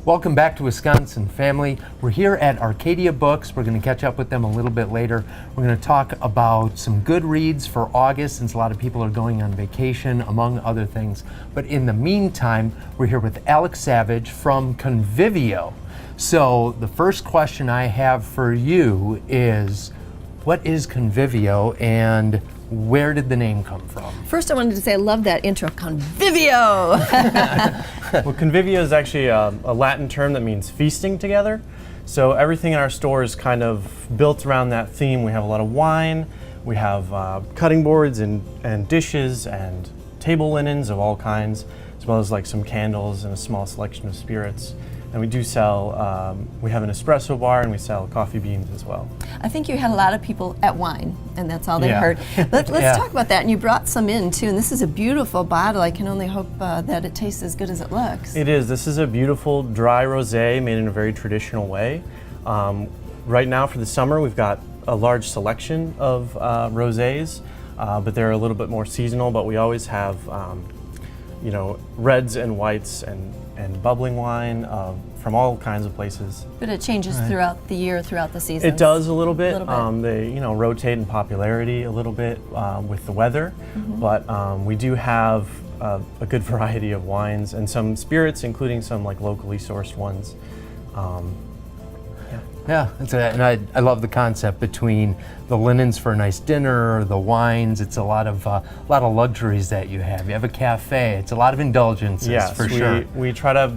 Welcome back to Wisconsin Family. We're here at Arcadia Books. We're going to catch up with them a little bit later. We're going to talk about some good reads for August since a lot of people are going on vacation, among other things. But in the meantime, we're here with Alex Savage from Convivio. So the first question I have for you is, what is Convivio and where did the name come from? First, I wanted to say I love that intro, Convivio. Well, Convivio is actually a Latin term that means feasting together. So everything in our store is kind of built around that theme. We have a lot of wine, we have cutting boards and dishes and table linens of all kinds, as well as like some candles and a small selection of spirits. And we do sell, we have an espresso bar and we sell coffee beans as well. I think you had a lot of people at wine, and that's all they Yeah. heard. Let's Yeah. talk about that. And you brought some in too, and this is a beautiful bottle. I can only hope that it tastes as good as it looks. It is. This is a beautiful dry rosé made in a very traditional way. Right now for the summer, we've got a large selection of rosés, but they're a little bit more seasonal. But we always have, you know, reds and whites and bubbling wine from all kinds of places. But it changes throughout the year, throughout the season. It does a little bit. They, They rotate in popularity a little bit with the weather, but we do have a good variety of wines and some spirits, including some like locally sourced ones. Yeah, and I love the concept between the linens for a nice dinner, the wines. It's a lot of luxuries that you have. You have a cafe. It's a lot of indulgences, Yes, for sure. We try to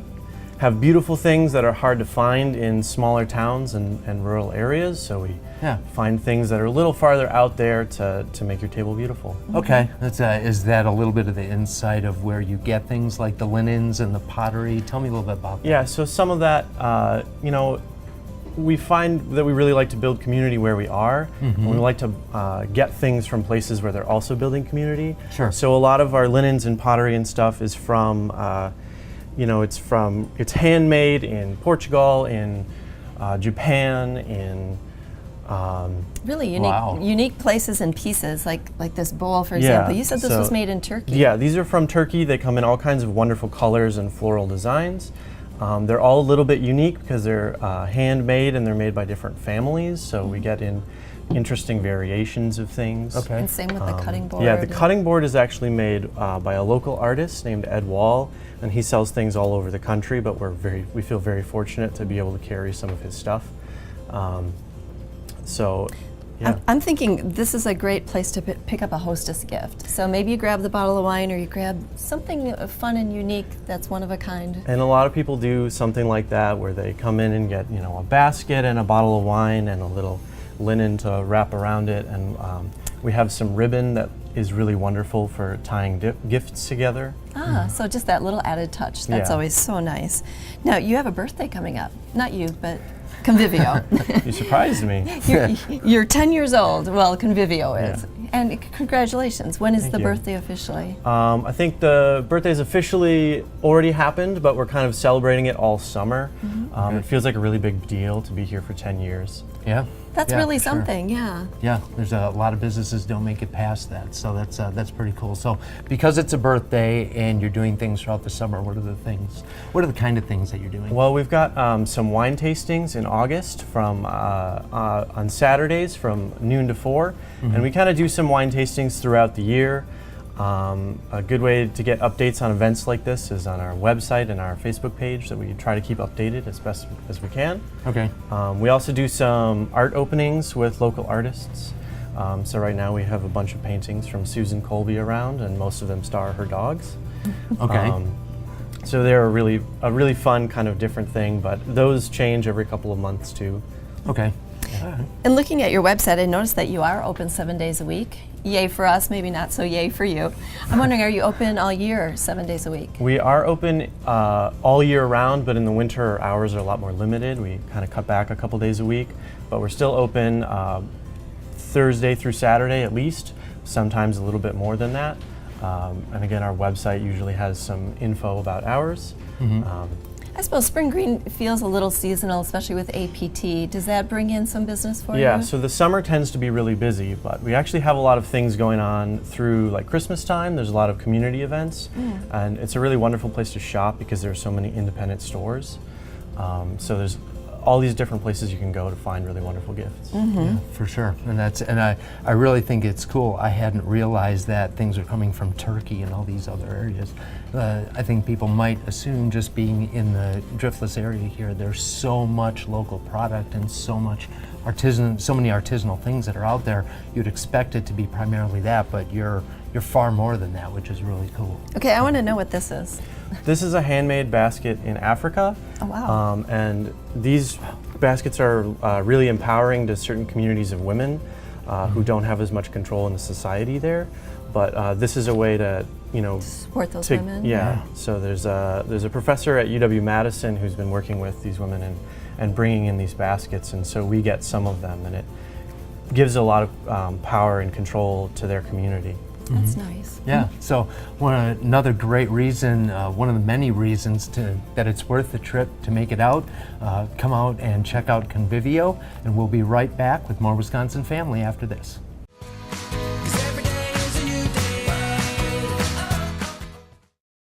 have beautiful things that are hard to find in smaller towns and rural areas. So we find things that are a little farther out there to make your table beautiful. Okay, is that a little bit of the insight of where you get things like the linens and the pottery? Tell me a little bit about that. Yeah, so some of that, we find that we really like to build community where we are. And we like to get things from places where they're also building community. Sure. So a lot of our linens and pottery and stuff is from, it's handmade in Portugal, in Japan, in really Wow. unique places and pieces, like this bowl, for example. You said this was made in Turkey. Yeah, these are from Turkey. They come in all kinds of wonderful colors and floral designs. They're all a little bit unique because they're handmade and they're made by different families, so we get in interesting variations of things. Okay. And same with the cutting board. Yeah, the cutting board is actually made by a local artist named Ed Wall, and he sells things all over the country, but we feel very fortunate to be able to carry some of his stuff. Yeah. I'm thinking this is a great place to pick up a hostess gift. So maybe you grab the bottle of wine, or you grab something fun and unique that's one of a kind. And a lot of people do something like that where they come in and get, a basket and a bottle of wine and a little linen to wrap around it. And we have some ribbon that is really wonderful for tying gifts together. So just that little added touch. That's Yeah. always so nice. Now, you have a birthday coming up. Not you, but Convivio. You surprised me. You're 10 years old. Well, Convivio is. And congratulations. When is Thank the you. birthday officially? I think the birthday's officially already happened, but we're kind of celebrating it all summer. It feels like a really big deal to be here for 10 years. Yeah. That's Yeah, really sure. something, yeah. Yeah, there's a lot of businesses don't make it past that, so that's pretty cool. So because it's a birthday and you're doing things throughout the summer, what are the kind of things that you're doing? Well, we've got some wine tastings in August from on Saturdays from noon to 4, and we kind of do some wine tastings throughout the year. A good way to get updates on events like this is on our website and our Facebook page that we try to keep updated as best as we can. Okay. We also do some art openings with local artists. So right now we have a bunch of paintings from Susan Colby around, and most of them star her dogs. Okay. So they're a really fun kind of different thing, but those change every couple of months too. Okay. And looking at your website, I noticed that you are open 7 days a week. Yay for us, maybe not so yay for you. I'm wondering, are you open all year, 7 days a week? We are open all year round, but in the winter our hours are a lot more limited. We kind of cut back a couple days a week, but we're still open Thursday through Saturday at least, sometimes a little bit more than that. And again, our website usually has some info about hours. I suppose Spring Green feels a little seasonal, especially with APT. Does that bring in some business for you? Yeah, so the summer tends to be really busy, but we actually have a lot of things going on through like Christmas time. There's a lot of community events, and it's a really wonderful place to shop because there are so many independent stores. So there's all these different places you can go to find really wonderful gifts. Yeah, for sure. And I really think it's cool. I hadn't realized that things are coming from Turkey and all these other areas. I think people might assume, just being in the Driftless area here, there's so much local product and so much so many artisanal things that are out there. You'd expect it to be primarily that, but you're far more than that, which is really cool. Okay, I want to know what this is. This is a handmade basket in Africa. Oh, wow. And these baskets are really empowering to certain communities of women who don't have as much control in the society there. But this is a way to, Support those women. Yeah. So there's a professor at UW-Madison who's been working with these women and bringing in these baskets, and so we get some of them, and it gives a lot of power and control to their community. That's nice. Yeah, so another great reason, one of the many reasons that it's worth the trip to make it out, come out and check out Convivio, and we'll be right back with more Wisconsin Family after this.